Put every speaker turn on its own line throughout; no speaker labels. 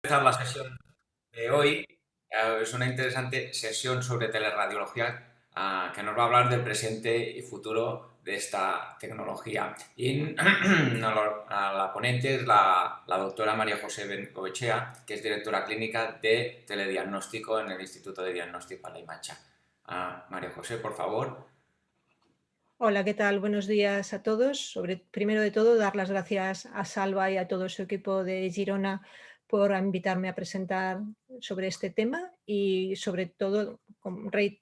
Empezar la sesión de hoy. Es una interesante sesión sobre teleradiología que nos va a hablar del presente y futuro de esta tecnología. Y la ponente es la doctora María José Bengoechea, que es directora clínica de telediagnóstico en el Instituto de Diagnóstico a la Imacha. María José, por favor.
Hola, ¿qué tal? Buenos días a todos. Primero de todo, dar las gracias a Salva y a todo su equipo de Girona por invitarme a presentar sobre este tema y sobre todo,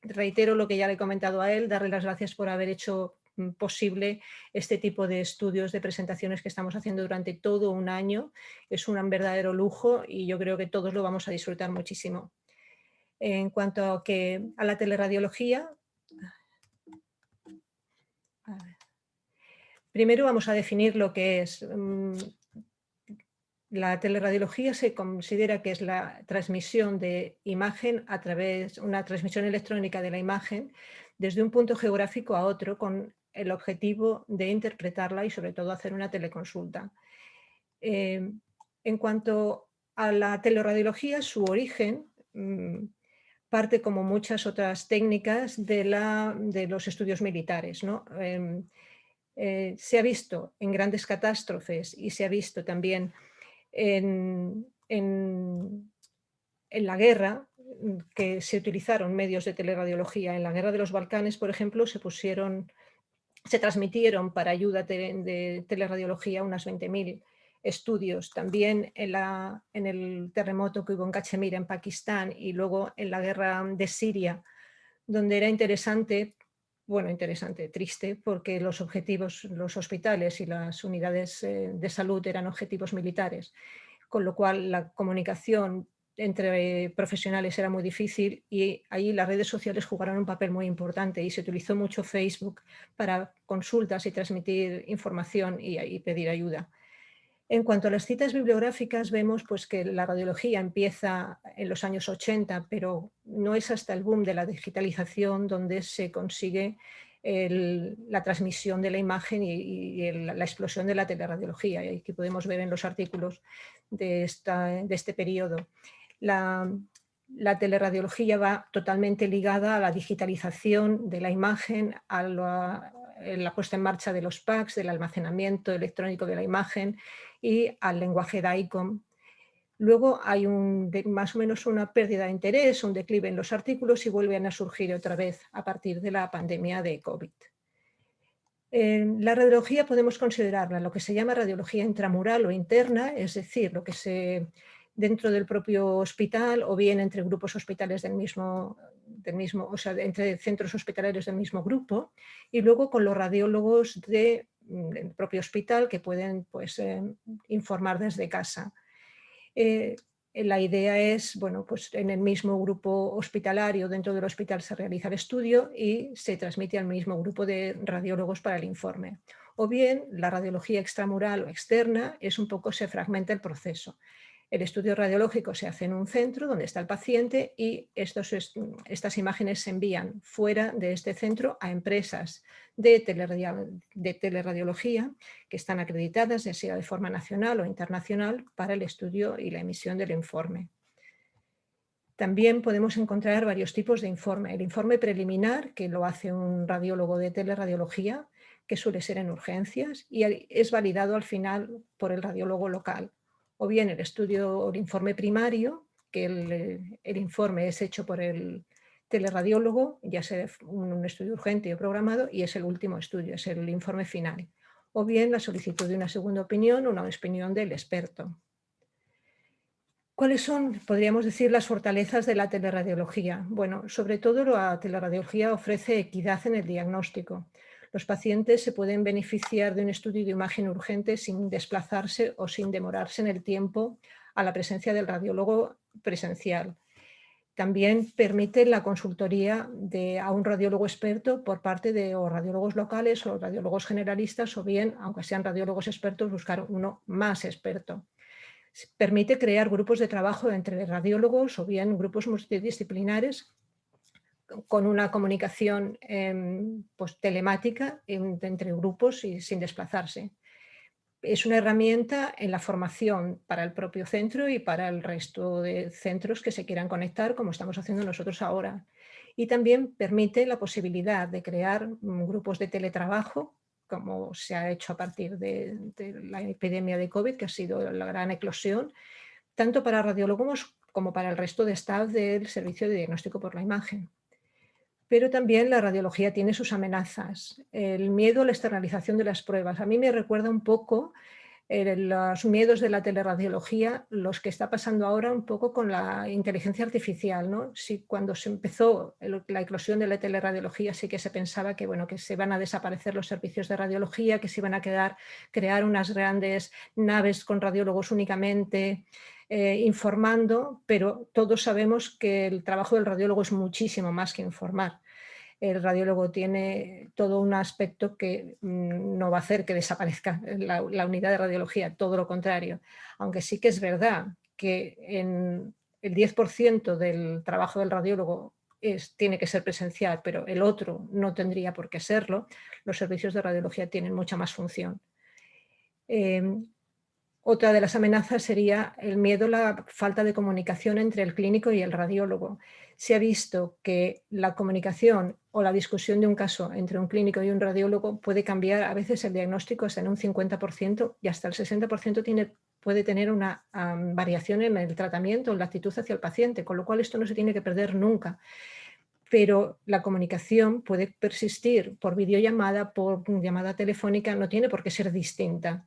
reitero lo que ya le he comentado a él, darle las gracias por haber hecho posible este tipo de estudios, de presentaciones que estamos haciendo durante todo un año. Es un verdadero lujo y yo creo que todos lo vamos a disfrutar muchísimo. En cuanto a la teleradiología, a ver, primero vamos a definir lo que es. La teleradiología se considera que es la transmisión de imagen a través, una transmisión electrónica de la imagen desde un punto geográfico a otro con el objetivo de interpretarla y sobre todo hacer una teleconsulta. En cuanto a la teleradiología, su origen parte, como muchas otras técnicas, de los estudios militares, ¿no? Se ha visto en grandes catástrofes y se ha visto también en, en- en la guerra, que se utilizaron medios de teleradiología. En la guerra de los Balcanes, por ejemplo, se transmitieron para ayuda de teleradiología unas 20.000 estudios. También en el terremoto que hubo en Cachemira, en Pakistán, y luego en la guerra de Siria, donde era interesante, bueno, interesante, triste, porque los objetivos, los hospitales y las unidades de salud eran objetivos militares, con lo cual la comunicación entre profesionales era muy difícil y ahí las redes sociales jugaron un papel muy importante y se utilizó mucho Facebook para consultas y transmitir información y pedir ayuda. En cuanto a las citas bibliográficas, vemos pues, que la radiología empieza en los años 80, pero no es hasta el boom de la digitalización donde se consigue la transmisión de la imagen y la explosión de la teleradiología. Y aquí podemos ver en los artículos de este periodo. La, la teleradiología va totalmente ligada a la digitalización de la imagen, a la puesta en marcha de los PACS, del almacenamiento electrónico de la imagen y al lenguaje DICOM. Luego hay más o menos una pérdida de interés, un declive en los artículos y vuelven a surgir otra vez a partir de la pandemia de COVID. La radiología podemos considerarla lo que se llama radiología intramural o interna, es decir, lo que se dentro del propio hospital o bien entre grupos hospitales o sea, entre centros hospitalarios del mismo grupo, y luego con los radiólogos del propio hospital que pueden pues, informar desde casa. Eh, la idea es, bueno, pues en el mismo grupo hospitalario, dentro del hospital se realiza el estudio y se transmite al mismo grupo de radiólogos para el informe. O bien, la radiología extramural o externa es un poco, se fragmenta el proceso. El estudio radiológico se hace en un centro donde está el paciente y estas imágenes se envían fuera de este centro a empresas de teleradiología que están acreditadas, ya sea de forma nacional o internacional, para el estudio y la emisión del informe. También podemos encontrar varios tipos de informe. El informe preliminar, que lo hace un radiólogo de teleradiología, que suele ser en urgencias, y es validado al final por el radiólogo local. O bien el estudio o el informe primario, que el informe es hecho por el teleradiólogo, ya sea un estudio urgente o programado, y es el último estudio, es el informe final. O bien la solicitud de una segunda opinión, una opinión del experto. ¿Cuáles son, podríamos decir, las fortalezas de la teleradiología? Bueno, sobre todo la teleradiología ofrece equidad en el diagnóstico. Los pacientes se pueden beneficiar de un estudio de imagen urgente sin desplazarse o sin demorarse en el tiempo a la presencia del radiólogo presencial. También permite la consultoría a un radiólogo experto por parte de o radiólogos locales o radiólogos generalistas, o bien, aunque sean radiólogos expertos, buscar uno más experto. Permite crear grupos de trabajo entre radiólogos o bien grupos multidisciplinares con una comunicación pues, telemática entre grupos y sin desplazarse. es una herramienta en la formación para el propio centro y para el resto de centros que se quieran conectar, como estamos haciendo nosotros ahora. Y también permite la posibilidad de crear grupos de teletrabajo, como se ha hecho a partir de la epidemia de COVID, que ha sido la gran eclosión, tanto para radiólogos como para el resto de staff del servicio de diagnóstico por la imagen. Pero también la radiología tiene sus amenazas. El miedo a la externalización de las pruebas. A mí me recuerda un poco los miedos de la teleradiología, los que está pasando ahora un poco con la inteligencia artificial, ¿no? Si cuando se empezó la eclosión de la teleradiología sí que se pensaba que, bueno, que se van a desaparecer los servicios de radiología, que se iban a crear unas grandes naves con radiólogos únicamente informando, pero todos sabemos que el trabajo del radiólogo es muchísimo más que informar. El radiólogo tiene todo un aspecto que no va a hacer que desaparezca la unidad de radiología, todo lo contrario. Aunque sí que es verdad que en el 10% del trabajo del radiólogo tiene que ser presencial, pero el otro no tendría por qué serlo, los servicios de radiología tienen mucha más función. Otra de las amenazas sería el miedo a la falta de comunicación entre el clínico y el radiólogo. Se ha visto que la comunicación o la discusión de un caso entre un clínico y un radiólogo puede cambiar a veces el diagnóstico hasta en un 50% y hasta el 60% puede tener una variación en el tratamiento, en la actitud hacia el paciente, con lo cual esto no se tiene que perder nunca. Pero la comunicación puede persistir por videollamada, por llamada telefónica, no tiene por qué ser distinta.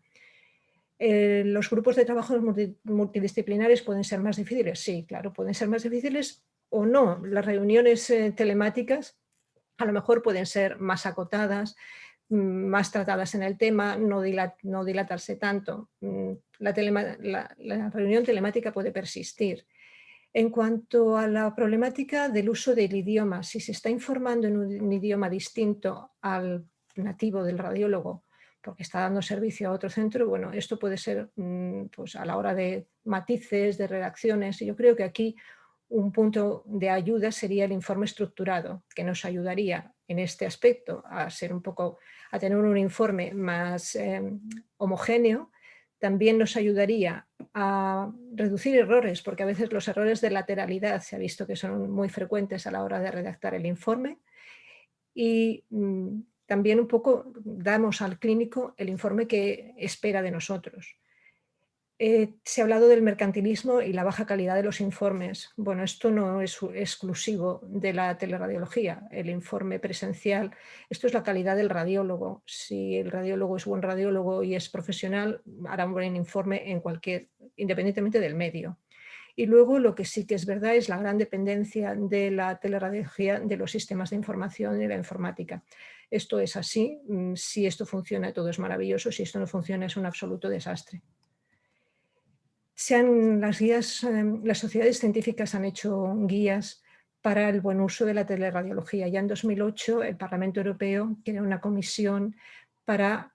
¿Los grupos de trabajo multidisciplinares pueden ser más difíciles? Sí, claro, pueden ser más difíciles o no. Las reuniones telemáticas a lo mejor pueden ser más acotadas, más tratadas en el tema, no dilatarse tanto. La reunión telemática puede persistir. En cuanto a la problemática del uso del idioma, si se está informando en un idioma distinto al nativo del radiólogo, porque está dando servicio a otro centro, bueno, esto puede ser pues a la hora de matices, de redacciones, y yo creo que aquí un punto de ayuda sería el informe estructurado, que nos ayudaría en este aspecto a tener un informe más homogéneo. También nos ayudaría a reducir errores, porque a veces los errores de lateralidad se ha visto que son muy frecuentes a la hora de redactar el informe. Y también un poco damos al clínico el informe que espera de nosotros. Se ha hablado del mercantilismo y la baja calidad de los informes. Bueno, esto no es exclusivo de la teleradiología, el informe presencial. Esto es la calidad del radiólogo. Si el radiólogo es buen radiólogo y es profesional, hará un buen informe independientemente del medio. Y luego lo que sí que es verdad es la gran dependencia de la teleradiología de los sistemas de información y de la informática. Esto es así. Si esto funciona, todo es maravilloso. Si esto no funciona, es un absoluto desastre. Las sociedades científicas han hecho guías para el buen uso de la teleradiología. Ya en 2008 el Parlamento Europeo creó una comisión para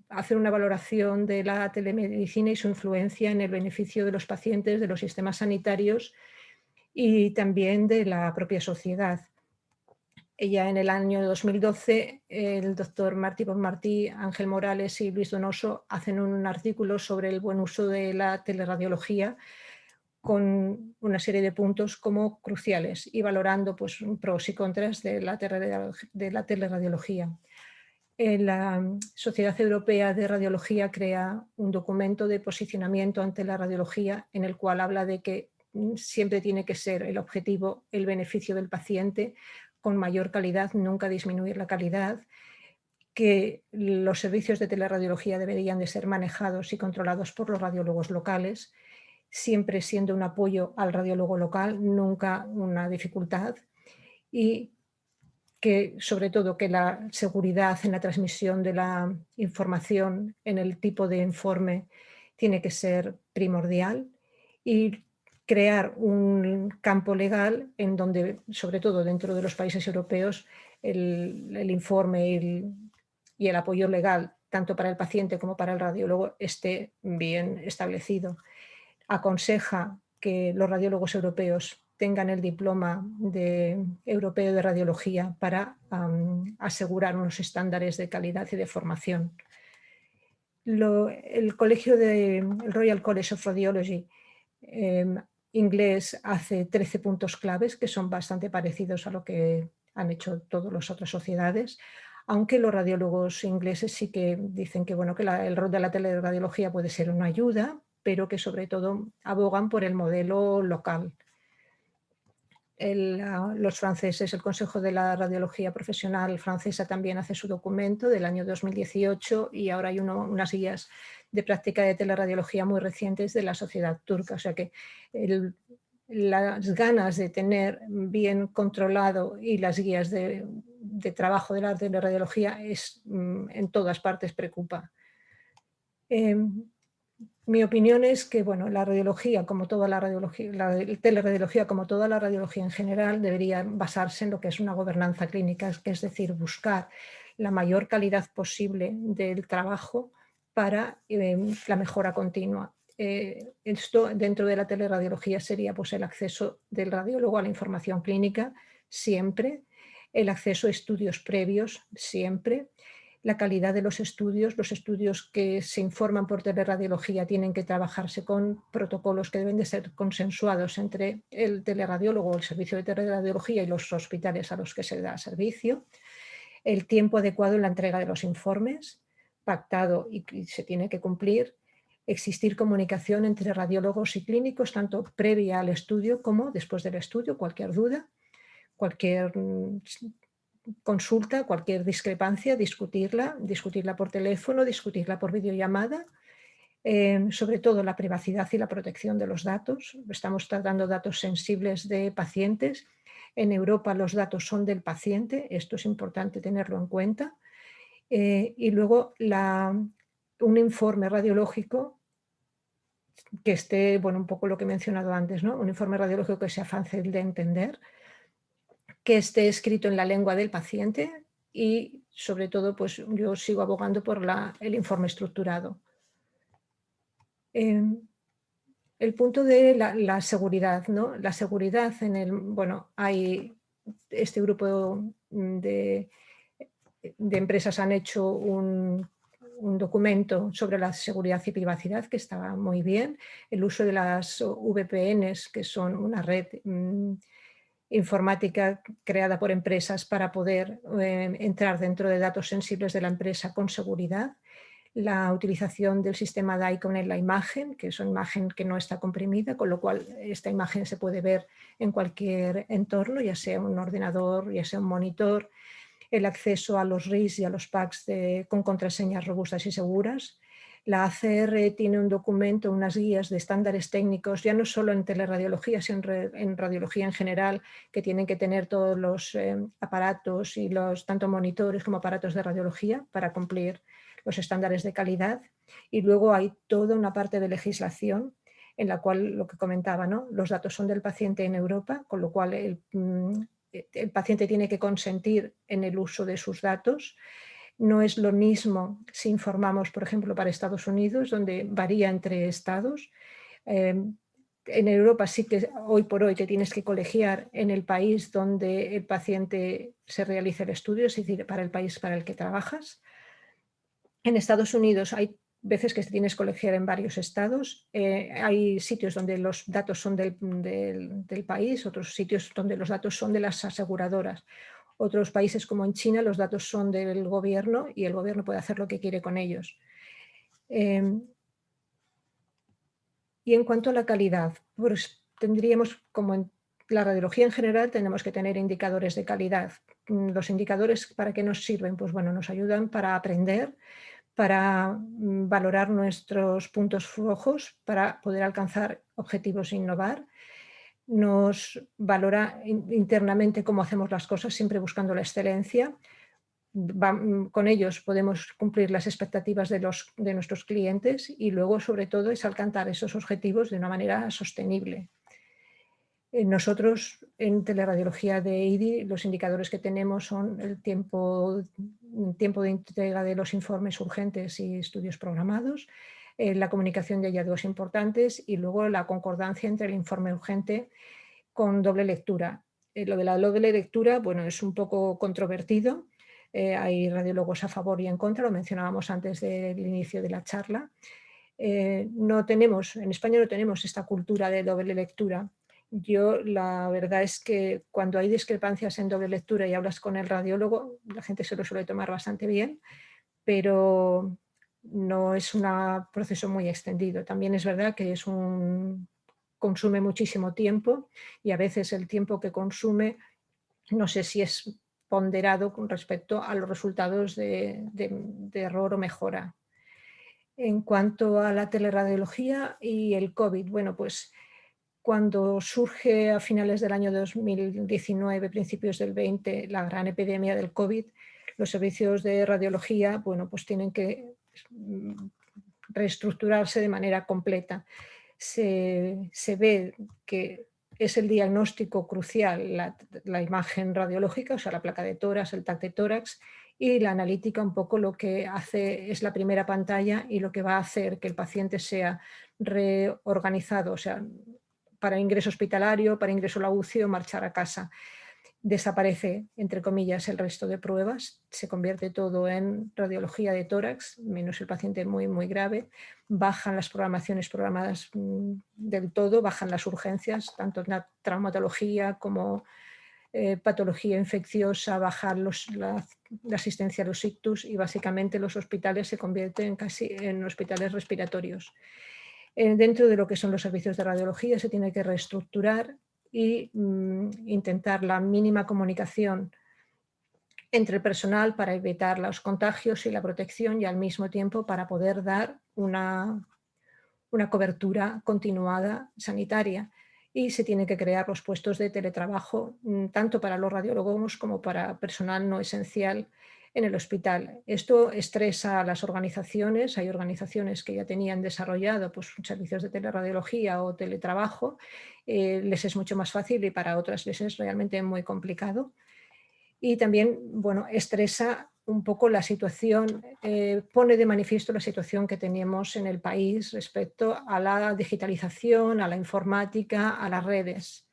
hacer una valoración de la telemedicina y su influencia en el beneficio de los pacientes, de los sistemas sanitarios y también de la propia sociedad. Ya en el año 2012, el doctor Martí Bonmartí, Ángel Morales y Luis Donoso hacen un artículo sobre el buen uso de la teleradiología con una serie de puntos como cruciales y valorando pues, pros y contras de la teleradiología. La Sociedad Europea de Radiología crea un documento de posicionamiento ante la radiología en el cual habla de que siempre tiene que ser el objetivo el beneficio del paciente con mayor calidad, nunca disminuir la calidad, que los servicios de teleradiología deberían de ser manejados y controlados por los radiólogos locales, siempre siendo un apoyo al radiólogo local, nunca una dificultad, y que sobre todo que la seguridad en la transmisión de la información en el tipo de informe tiene que ser primordial y crear un campo legal en donde, sobre todo dentro de los países europeos, el informe y el apoyo legal, tanto para el paciente como para el radiólogo, esté bien establecido. Aconseja que los radiólogos europeos tengan el diploma europeo de radiología para asegurar unos estándares de calidad y de formación. El colegio el Royal College of Radiology inglés hace 13 puntos claves que son bastante parecidos a lo que han hecho todas las otras sociedades, aunque los radiólogos ingleses sí que dicen que, bueno, que el rol de la teleradiología puede ser una ayuda, pero que sobre todo abogan por el modelo local. Los franceses, el Consejo de la Radiología Profesional Francesa también hace su documento del año 2018 y ahora hay unas guías de práctica de teleradiología muy recientes de la sociedad turca. O sea que las ganas de tener bien controlado y las guías de trabajo de la teleradiología en todas partes preocupa. Mi opinión es que, bueno, la radiología, como toda la radiología, la teleradiología, como toda la radiología en general, debería basarse en lo que es una gobernanza clínica, que es decir, buscar la mayor calidad posible del trabajo para la mejora continua. Esto dentro de la teleradiología sería pues, el acceso del radiólogo a la información clínica siempre, el acceso a estudios previos siempre, la calidad de los estudios que se informan por teleradiología tienen que trabajarse con protocolos que deben de ser consensuados entre el teleradiólogo o el servicio de teleradiología y los hospitales a los que se da servicio, el tiempo adecuado en la entrega de los informes, pactado y se tiene que cumplir, existir comunicación entre radiólogos y clínicos, tanto previa al estudio como después del estudio, cualquier duda, cualquier consulta, cualquier discrepancia, discutirla por teléfono, discutirla por videollamada, sobre todo la privacidad y la protección de los datos. Estamos tratando datos sensibles de pacientes. En Europa los datos son del paciente, esto es importante tenerlo en cuenta. Y luego un informe radiológico que esté, bueno, un poco lo que he mencionado antes, ¿no? Un informe radiológico que sea fácil de entender, que esté escrito en la lengua del paciente y, sobre todo, pues yo sigo abogando por el informe estructurado. El punto de la seguridad, ¿no? La seguridad bueno, hay este grupo de empresas han hecho un documento sobre la seguridad y privacidad que está muy bien. El uso de las VPNs, que son una red informática creada por empresas para poder entrar dentro de datos sensibles de la empresa con seguridad. La utilización del sistema DICOM en la imagen, que es una imagen que no está comprimida, con lo cual esta imagen se puede ver en cualquier entorno, ya sea un ordenador, ya sea un monitor, el acceso a los RIS y a los PACS con contraseñas robustas y seguras. La ACR tiene un documento, unas guías de estándares técnicos, ya no solo en teleradiología, sino en radiología en general, que tienen que tener todos los aparatos y tanto monitores como aparatos de radiología para cumplir los estándares de calidad. Y luego hay toda una parte de legislación en la cual, lo que comentaba, ¿no? Los datos son del paciente en Europa, con lo cual el paciente tiene que consentir en el uso de sus datos. No es lo mismo si informamos, por ejemplo, para Estados Unidos, donde varía entre estados. En Europa sí que hoy por hoy te tienes que colegiar en el país donde el paciente se realiza el estudio, es decir, para el país para el que trabajas. En Estados Unidos hay veces que te tienes que colegiar en varios estados. Hay sitios donde los datos son del país, otros sitios donde los datos son de las aseguradoras. Otros países como en China los datos son del gobierno y el gobierno puede hacer lo que quiere con ellos. Y en cuanto a la calidad, pues tendríamos, como en la radiología en general, tenemos que tener indicadores de calidad. Los indicadores, ¿para qué nos sirven? Pues bueno, nos ayudan para aprender, para valorar nuestros puntos flojos, para poder alcanzar objetivos e innovar. Nos valora internamente cómo hacemos las cosas, siempre buscando la excelencia. Con ellos podemos cumplir las expectativas de nuestros clientes y luego, sobre todo, es alcanzar esos objetivos de una manera sostenible. Nosotros en teleradiología de IDI los indicadores que tenemos son el tiempo de entrega de los informes urgentes y estudios programados, la comunicación de hallazgos importantes y luego la concordancia entre el informe urgente con doble lectura. Lo de la doble lectura, bueno, es un poco controvertido. hay radiólogos a favor y en contra, lo mencionábamos antes del inicio de la charla. En España no tenemos esta cultura de doble lectura. Yo la verdad es que cuando hay discrepancias en doble lectura y hablas con el radiólogo, la gente se lo suele tomar bastante bien, pero no es un proceso muy extendido. También es verdad que consume muchísimo tiempo y a veces el tiempo que consume no sé si es ponderado con respecto a los resultados de error o mejora. En cuanto a la teleradiología y el COVID, bueno, pues cuando surge a finales del año 2019, principios del 20, la gran epidemia del COVID, los servicios de radiología, bueno, pues tienen que reestructurarse de manera completa. Se ve que es el diagnóstico crucial, la imagen radiológica, o sea, la placa de tórax, el TAC de tórax, y la analítica un poco lo que hace es la primera pantalla y lo que va a hacer que el paciente sea reorganizado, o sea, para ingreso hospitalario, para ingreso a la UCI o marchar a casa. Desaparece, entre comillas, el resto de pruebas, se convierte todo en radiología de tórax, menos el paciente muy, muy grave, bajan las programaciones programadas del todo, bajan las urgencias, tanto en la traumatología como patología infecciosa, bajar la asistencia a los ictus y básicamente los hospitales se convierten casi en hospitales respiratorios. Dentro de lo que son los servicios de radiología se tiene que reestructurar y intentar la mínima comunicación entre el personal para evitar los contagios y la protección y al mismo tiempo para poder dar una cobertura continuada sanitaria. Y se tienen que crear los puestos de teletrabajo tanto para los radiólogos como para personal no esencial en el hospital. Esto estresa a las organizaciones. Hay organizaciones que ya tenían desarrollado pues, servicios de teleradiología o teletrabajo. Les es mucho más fácil y para otras les es realmente muy complicado. Y también, bueno, estresa un poco la situación, pone de manifiesto la situación que teníamos en el país respecto a la digitalización, a la informática, a las redes.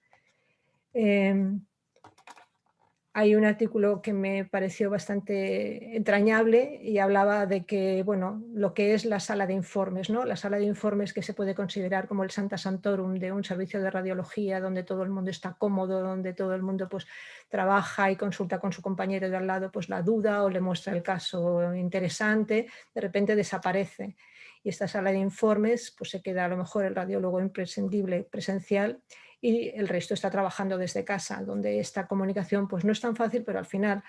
Hay un artículo que me pareció bastante entrañable y hablaba de que, bueno, lo que es la sala de informes, ¿no? La sala de informes que se puede considerar como el Santa Santorum de un servicio de radiología donde todo el mundo está cómodo, donde todo el mundo pues trabaja y consulta con su compañero de al lado pues la duda o le muestra el caso interesante, de repente desaparece. Y esta sala de informes pues se queda a lo mejor el radiólogo imprescindible presencial y el resto está trabajando desde casa, donde esta comunicación pues no es tan fácil, pero al final,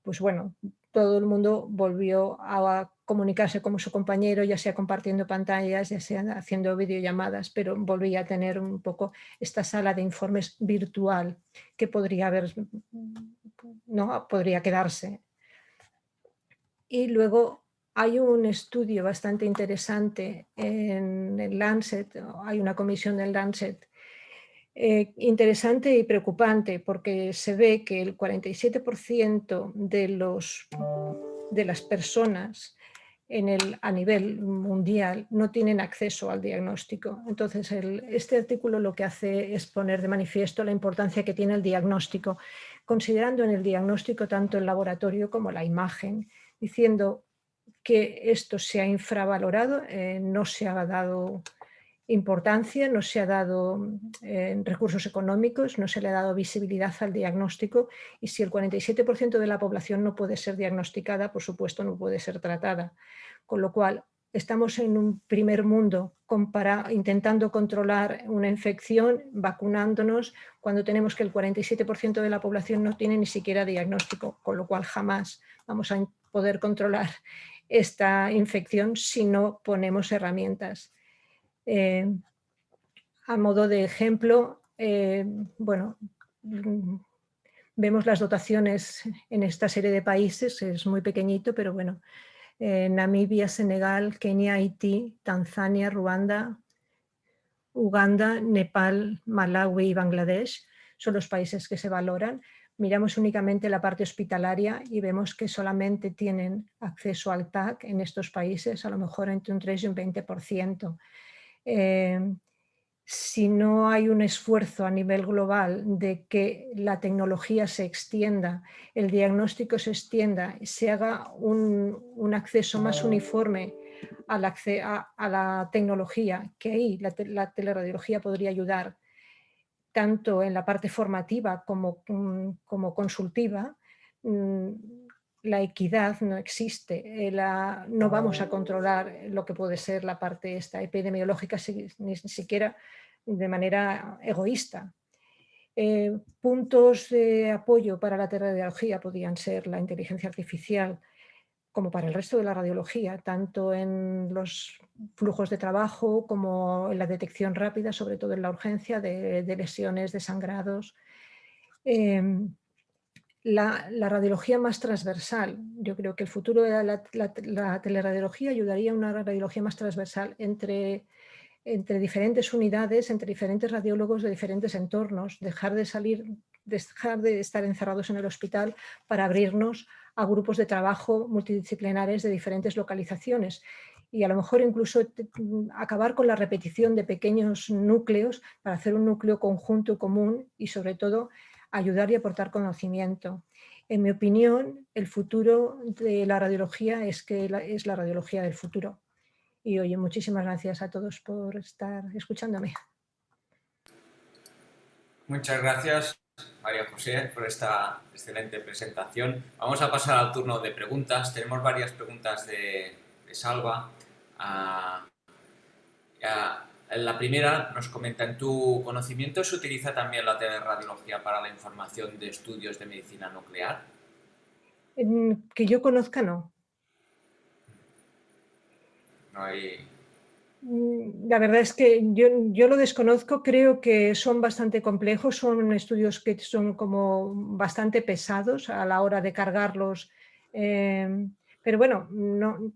pues bueno, todo el mundo volvió a comunicarse con su compañero, ya sea compartiendo pantallas, ya sea haciendo videollamadas, pero volvía a tener un poco esta sala de informes virtual que podría haber, no, podría quedarse. Y luego hay un estudio bastante interesante en el Lancet, hay una comisión del Lancet interesante y preocupante porque se ve que el 47% de las personas a nivel mundial no tienen acceso al diagnóstico. Entonces, este artículo lo que hace es poner de manifiesto la importancia que tiene el diagnóstico, considerando en el diagnóstico tanto el laboratorio como la imagen, diciendo que esto se ha infravalorado, no se ha dado importancia, no se ha dado recursos económicos, no se le ha dado visibilidad al diagnóstico y si el 47% de la población no puede ser diagnosticada, por supuesto no puede ser tratada. Con lo cual, estamos en un primer mundo intentando controlar una infección, vacunándonos, cuando tenemos que el 47% de la población no tiene ni siquiera diagnóstico, con lo cual jamás vamos a poder controlar esta infección si no ponemos herramientas. A modo de ejemplo, bueno, vemos las dotaciones en esta serie de países, es muy pequeñito, pero bueno, Namibia, Senegal, Kenia, Haití, Tanzania, Ruanda, Uganda, Nepal, Malawi y Bangladesh son los países que se valoran. Miramos únicamente la parte hospitalaria y vemos que solamente tienen acceso al TAC en estos países, a lo mejor entre un 3 y un 20%. si no hay un esfuerzo a nivel global de que la tecnología se extienda, el diagnóstico se extienda, se haga un acceso más uniforme a la tecnología, que ahí la teleradiología podría ayudar tanto en la parte formativa como consultiva. mm, la equidad no existe, no vamos a controlar lo que puede ser la parte esta epidemiológica ni siquiera de manera egoísta. Puntos de apoyo para la teleradiología podrían ser la inteligencia artificial, como para el resto de la radiología, tanto en los flujos de trabajo como en la detección rápida, sobre todo en la urgencia de lesiones, de sangrados. Em, la radiología más transversal. Yo creo que el futuro de la teleradiología ayudaría a una radiología más transversal entre diferentes unidades, entre diferentes radiólogos de diferentes entornos, dejar de estar encerrados en el hospital para abrirnos a grupos de trabajo multidisciplinares de diferentes localizaciones y a lo mejor incluso acabar con la repetición de pequeños núcleos para hacer un núcleo conjunto y común y sobre todo ayudar y aportar conocimiento. En mi opinión, el futuro de la radiología es la radiología del futuro. Y oye, muchísimas gracias a todos por estar escuchándome.
Muchas gracias, María José, por esta excelente presentación. Vamos a pasar al turno de preguntas. Tenemos varias preguntas de Salva. Ah, la primera nos comenta, ¿en tu conocimiento se utiliza también la teleradiología para la información de estudios de medicina nuclear?
Que yo conozca, no.
No hay...
La verdad es que yo lo desconozco, creo que son bastante complejos, son estudios que son como bastante pesados a la hora de cargarlos, pero bueno, no,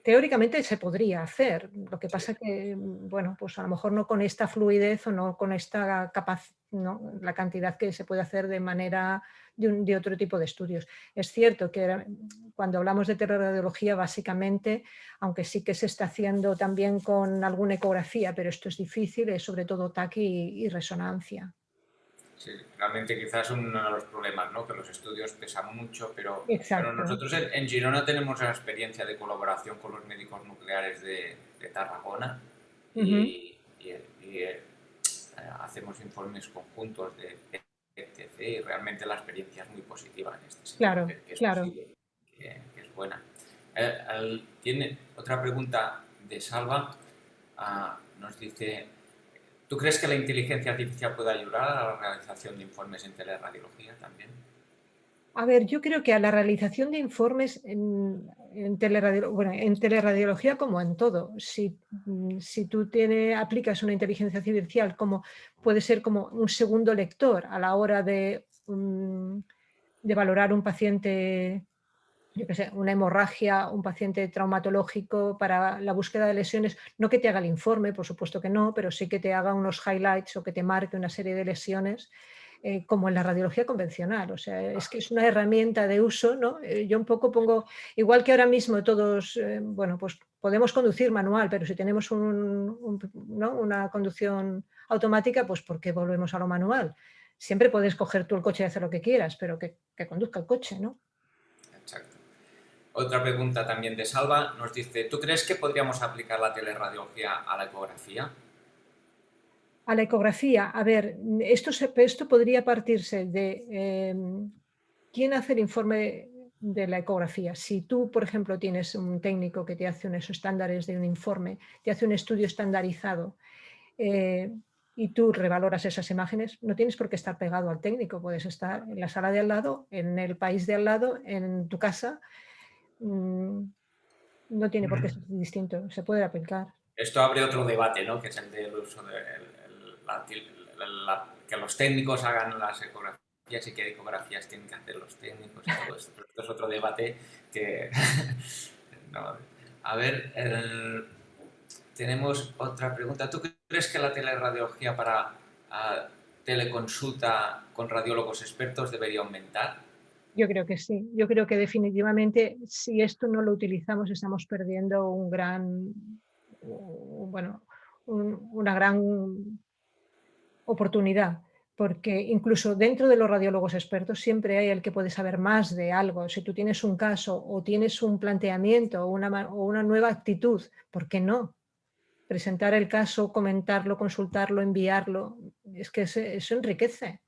teóricamente se podría hacer, lo que
Sí,
pasa que, bueno, pues a lo mejor no con esta fluidez o no con esta no, la cantidad que se puede hacer de manera de otro tipo de estudios. Es cierto que cuando hablamos de teleradiología, básicamente, aunque sí que se está haciendo también con alguna ecografía, pero esto es difícil, es sobre todo TAC y resonancia.
sí, realmente quizás uno de los problemas, ¿no? Que los estudios pesan mucho, pero bueno,
Exacto.
nosotros en Girona tenemos la experiencia de colaboración con los médicos nucleares de Tarragona
Ujú.
y hacemos informes conjuntos de PTC y realmente la experiencia es muy positiva en este sentido,
Claro,
que es
claro.
posible, que es buena. Tiene otra pregunta de Salva, nos dice, ¿tú crees que la inteligencia artificial puede ayudar a la realización de informes en teleradiología también?
A ver, yo creo que a la realización de informes en teleradiología como en todo, si tú aplicas una inteligencia artificial como puede ser como un segundo lector a la hora de valorar un paciente, yo qué sé, una hemorragia, un paciente traumatológico para la búsqueda de lesiones, no que te haga el informe, por supuesto que no, pero sí que te haga unos highlights o que te marque una serie de lesiones, como en la radiología convencional. O sea, es que es una herramienta de uso, ¿no? Yo un poco pongo, igual que ahora mismo todos, bueno, pues podemos conducir manual, pero si tenemos ¿no? una conducción automática, pues ¿por qué volvemos a lo manual? Siempre puedes coger tú el coche y hacer lo que quieras, pero que conduzca el coche, ¿no?
Exacto. Otra pregunta también de Salva nos dice, ¿tú crees que podríamos aplicar la teleradiología a la ecografía?
A la ecografía, a ver, esto podría partirse de quién hace el informe de la ecografía. Si tú, por ejemplo, tienes un técnico que te hace unos estándares de un informe, te hace un estudio estandarizado eh, y tú revaloras esas imágenes, no tienes por qué estar pegado al técnico, puedes estar en la sala de al lado, en el país de al lado, en tu casa. mm, no tiene por qué ser distinto, se puede aplicar.
Esto abre otro debate, ¿no? Que es el del uso de que los técnicos hagan las ecografías y qué ecografías tienen que hacer los técnicos y todo esto. Pero esto es otro debate que... no. A ver, tenemos otra pregunta. ¿Tú crees que la teleradiología para teleconsulta con radiólogos expertos debería aumentar?
Yo creo que sí. Yo creo que definitivamente si esto no lo utilizamos estamos perdiendo bueno, una gran oportunidad, porque incluso dentro de los radiólogos expertos siempre hay el que puede saber más de algo. Si tú tienes un caso o tienes un planteamiento o una nueva actitud, ¿por qué no? Presentar el caso, comentarlo, consultarlo, enviarlo, es que eso enriquece.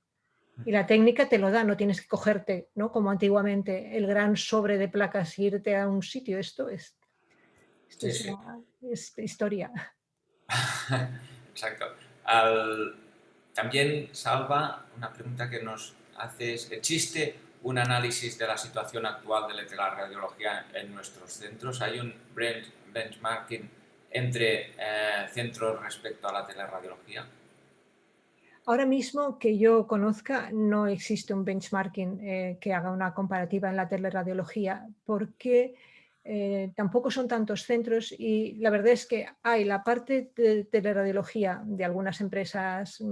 Y la técnica te lo da, no tienes que cogerte, ¿no? Como antiguamente, el gran sobre de placas y irte a un sitio. Esto
Sí,
es,
sí.
es historia.
Exacto. También, Salva, una pregunta que nos haces, ¿existe un análisis de la situación actual de la radiología en nuestros centros? ¿Hay un benchmarking entre centros respecto a la teleradiología?
Ahora mismo que yo conozca, no existe un benchmarking que haga una comparativa en la teleradiología, porque tampoco son tantos centros y la verdad es que hay la parte de teleradiología de algunas empresas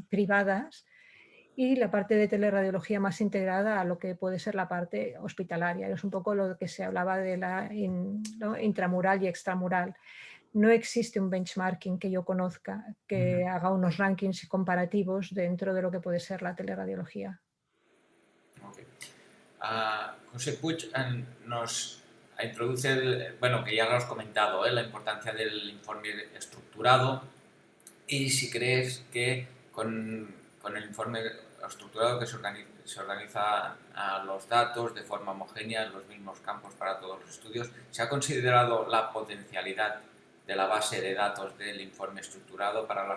privadas y la parte de teleradiología más integrada a lo que puede ser la parte hospitalaria. Es un poco lo que se hablaba de la ¿no? intramural y extramural. No existe un benchmarking que yo conozca
Ujú.
que haga unos rankings comparativos dentro de lo que puede ser la teleradiología.
Ok. José Puig nos introduce, bueno, que ya lo has comentado, la importancia del informe estructurado y si crees que con el informe estructurado que se organiza los datos de forma homogénea en los mismos campos para todos los estudios, ¿se ha considerado la potencialidad de la base de datos del informe estructurado para la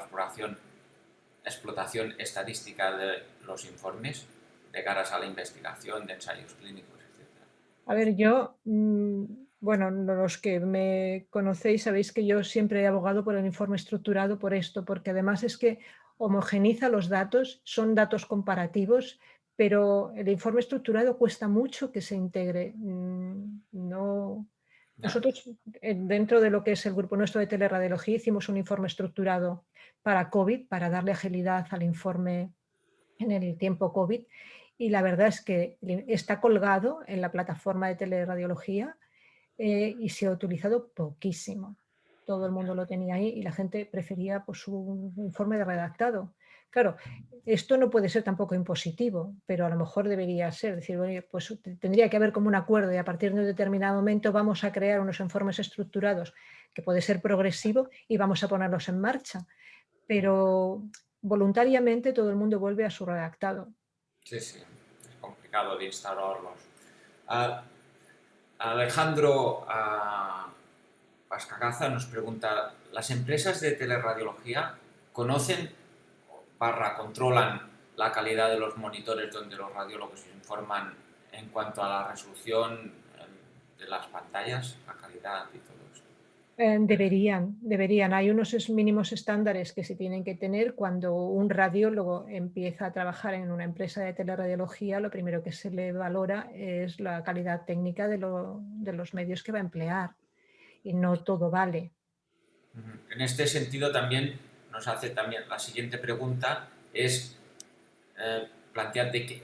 explotación estadística de los informes de caras a la investigación de ensayos clínicos, etcétera?
A ver, yo, bueno, los que me conocéis sabéis que yo siempre he abogado por el informe estructurado por esto, porque además es que homogeniza los datos, son datos comparativos, pero el informe estructurado cuesta mucho que se integre. No,
¿Ya?
nosotros, dentro de lo que es el grupo nuestro de teleradiología, hicimos un informe estructurado para COVID, para darle agilidad al informe en el tiempo COVID y la verdad es que está colgado en la plataforma de teleradiología y se ha utilizado poquísimo. Todo el mundo lo tenía ahí y la gente prefería pues, un informe de redactado. Claro, esto no puede ser tampoco impositivo, pero a lo mejor debería ser, decir, oye, pues tendría que haber como un acuerdo y a partir de un determinado momento vamos a crear unos informes estructurados que puede ser progresivo y vamos a ponerlos en marcha. Pero voluntariamente todo el mundo vuelve a su redactado.
Sí, sí, es complicado de instalarlos. Ah, Alejandro Pascagaza nos pregunta, ¿las empresas de teleradiología conocen controlan la calidad de los monitores donde los radiólogos informan en cuanto a la resolución de las pantallas, la calidad y todo esto?
Deberían. Hay unos mínimos estándares que se tienen que tener cuando un radiólogo empieza a trabajar en una empresa de teleradiología. Lo primero que se le valora es la calidad técnica de los medios que va a emplear y no todo vale.
En este sentido también nos hace también la siguiente pregunta es plantearte que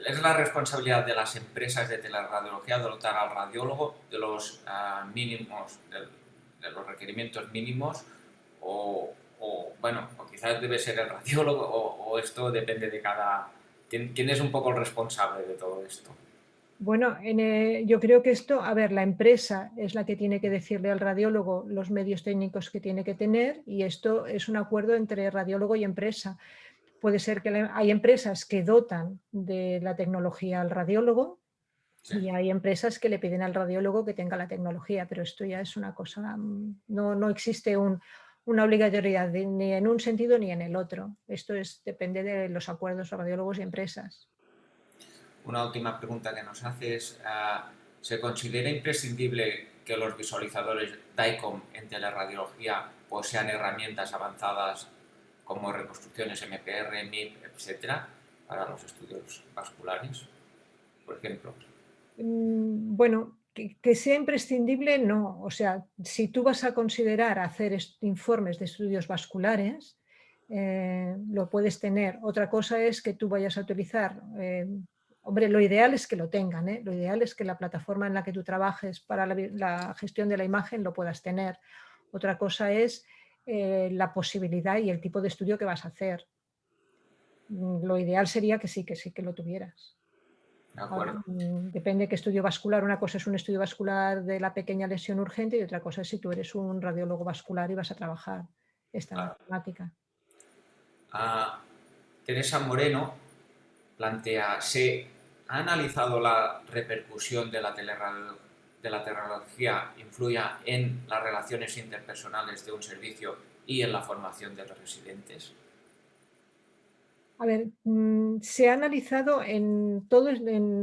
es la responsabilidad de las empresas de teleradiología dotar al radiólogo de los mínimos, de los requerimientos mínimos bueno, o quizás debe ser el radiólogo o esto depende de cada... ¿Quién es un poco el responsable de todo esto?
Bueno, yo creo que esto, a ver, la empresa es la que tiene que decirle al radiólogo los medios técnicos que tiene que tener y esto es un acuerdo entre radiólogo y empresa. Puede ser que hay empresas que dotan de la tecnología al radiólogo
Sí.
y hay empresas que le piden al radiólogo que tenga la tecnología, pero esto ya es una cosa, no existe una obligatoriedad ni en un sentido ni en el otro. Esto depende de los acuerdos de radiólogos y empresas.
Una última pregunta que nos hace es, ¿se considera imprescindible que los visualizadores DICOM en teleradiología pues, sean herramientas avanzadas como reconstrucciones MPR, MIP, etcétera, para los estudios vasculares, por ejemplo?
Bueno, que sea imprescindible, no. O sea, si tú vas a considerar hacer informes de estudios vasculares, lo puedes tener. Otra cosa es que tú vayas a utilizar, hombre, lo ideal es que lo tengan, ¿eh? Lo ideal es que la plataforma en la que tú trabajes para la gestión de la imagen lo puedas tener. Otra cosa es la posibilidad y el tipo de estudio que vas a hacer. Lo ideal sería que sí que lo tuvieras.
¿De
Ahora,
acuerdo?
depende qué estudio vascular. Una cosa es un estudio vascular de la pequeña lesión urgente y otra cosa es si tú eres un radiólogo vascular y vas a trabajar esta
Claro.
temática.
Ah, Teresa Moreno plantea, ¿se ha analizado la repercusión de la teleradiología influya en las relaciones interpersonales de un servicio y en la formación de los residentes?
A ver, se ha analizado en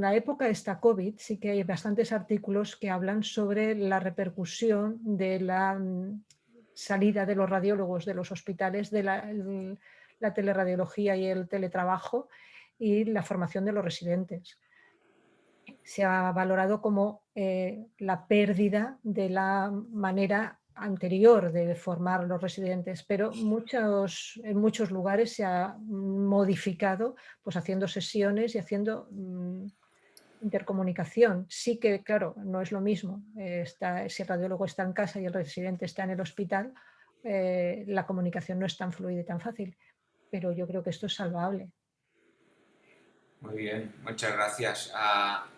la época esta COVID, sí que hay bastantes artículos que hablan sobre la repercusión de la salida de los radiólogos de los hospitales de la teleradiología y el teletrabajo y la formación de los residentes. Se ha valorado como la pérdida de la manera anterior de formar los residentes, pero en muchos lugares se ha modificado, pues haciendo sesiones y haciendo intercomunicación. Sí que, claro, no es lo mismo, si el radiólogo está en casa y el residente está en el hospital, la comunicación no es tan fluida y tan fácil, pero yo creo que esto es salvable.
Muy bien, muchas gracias.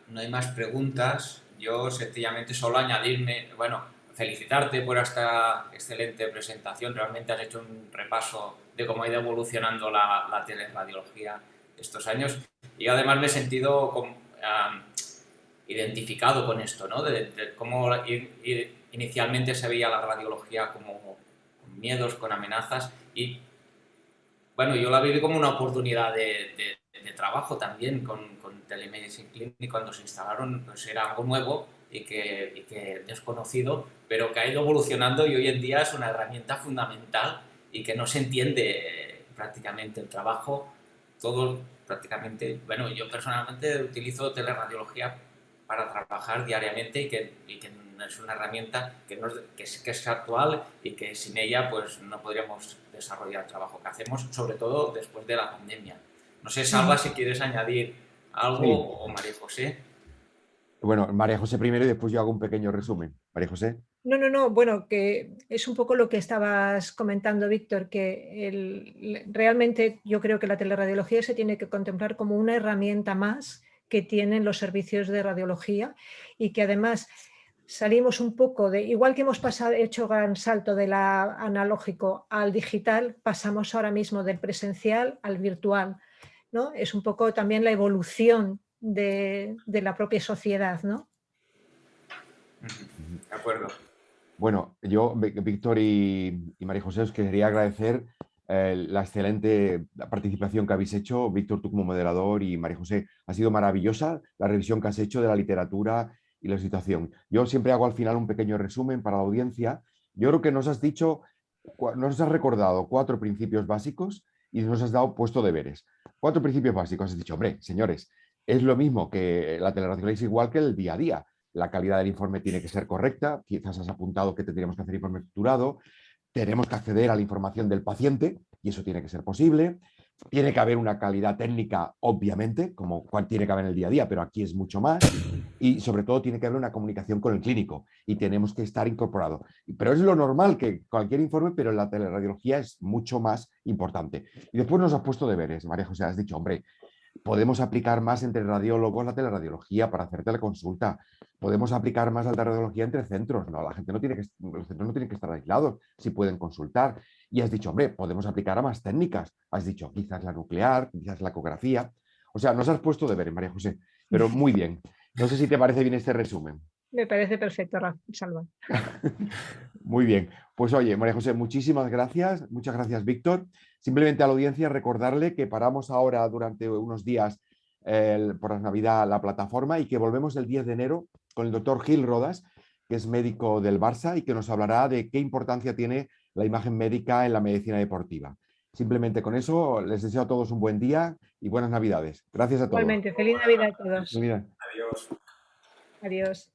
No hay más preguntas. Yo sencillamente solo añadirme, bueno, felicitarte por esta excelente presentación. Realmente has hecho un repaso de cómo ha ido evolucionando la teleradiología estos años y además me he sentido identificado con esto, ¿no? De cómo inicialmente se veía la radiología como con miedos, con amenazas y bueno, yo la viví como una oportunidad de trabajo también con Telemedicine Clinic cuando se instalaron, pues era algo nuevo y que desconocido, pero que ha ido evolucionando y hoy en día es una herramienta fundamental y que no se entiende prácticamente el trabajo, todo prácticamente, bueno, yo personalmente utilizo teleradiología para trabajar diariamente y que es una herramienta que, no es, que es actual y que sin ella pues no podríamos desarrollar el trabajo que hacemos, sobre todo después de la pandemia. No sé, Salva,
Ujú.
si quieres añadir algo
Sí,
o María José.
bueno, María José primero y después yo hago un pequeño resumen. María José.
No, no, no, bueno, que es un poco lo que estabas comentando, Víctor, que realmente yo creo que la teleradiología se tiene que contemplar como una herramienta más que tienen los servicios de radiología y que además salimos un poco igual que hemos hecho gran salto del analógico al digital, pasamos ahora mismo del presencial al virtual, ¿no? Es un poco también la evolución de la propia sociedad, ¿no?
Ujú.
De acuerdo.
Bueno, yo, Víctor y María José, os quería agradecer la excelente participación que habéis hecho. Víctor, tú como moderador y María José, ha sido maravillosa la revisión que has hecho de la literatura y la situación. Yo siempre hago al final un pequeño resumen para la audiencia. Yo creo que nos has dicho, nos has recordado 4 principios básicos y nos has dado puesto deberes. 4 principios básicos. Has dicho, hombre, señores, es lo mismo que la teleradiología, es igual que el día a día. La calidad del informe tiene que ser correcta, quizás has apuntado que tendríamos que hacer informe estructurado, tenemos que acceder a la información del paciente y eso tiene que ser posible, tiene que haber una calidad técnica, obviamente, como cual tiene que haber en el día a día, pero aquí es mucho más, y sobre todo tiene que haber una comunicación con el clínico y tenemos que estar incorporado. Pero es lo normal que cualquier informe, pero en la teleradiología es mucho más importante. Y después nos has puesto deberes, María José, has dicho, hombre, podemos aplicar más entre radiólogos la teleradiología para hacer teleconsulta. Podemos aplicar más la teleradiología entre centros. No, la gente no tiene que, los centros no tienen que estar aislados si pueden consultar. Y has dicho, hombre, podemos aplicar a más técnicas. Has dicho, quizás la nuclear, quizás la ecografía. O sea, nos has puesto deberes, María José, pero muy bien. No sé si te parece bien este resumen.
Me parece perfecto, Salva.
Muy bien. Pues oye, María José, muchísimas gracias. Muchas gracias, Víctor. Simplemente a la audiencia recordarle que paramos ahora durante unos días por la Navidad la plataforma y que volvemos el 10 de enero con el doctor Gil Rodas, que es médico del Barça y que nos hablará de qué importancia tiene la imagen médica en la medicina deportiva. Simplemente con eso les deseo a todos un buen día y buenas Navidades. Gracias a todos.
Igualmente, feliz Navidad a todos.
Navidad.
Adiós.
Adiós.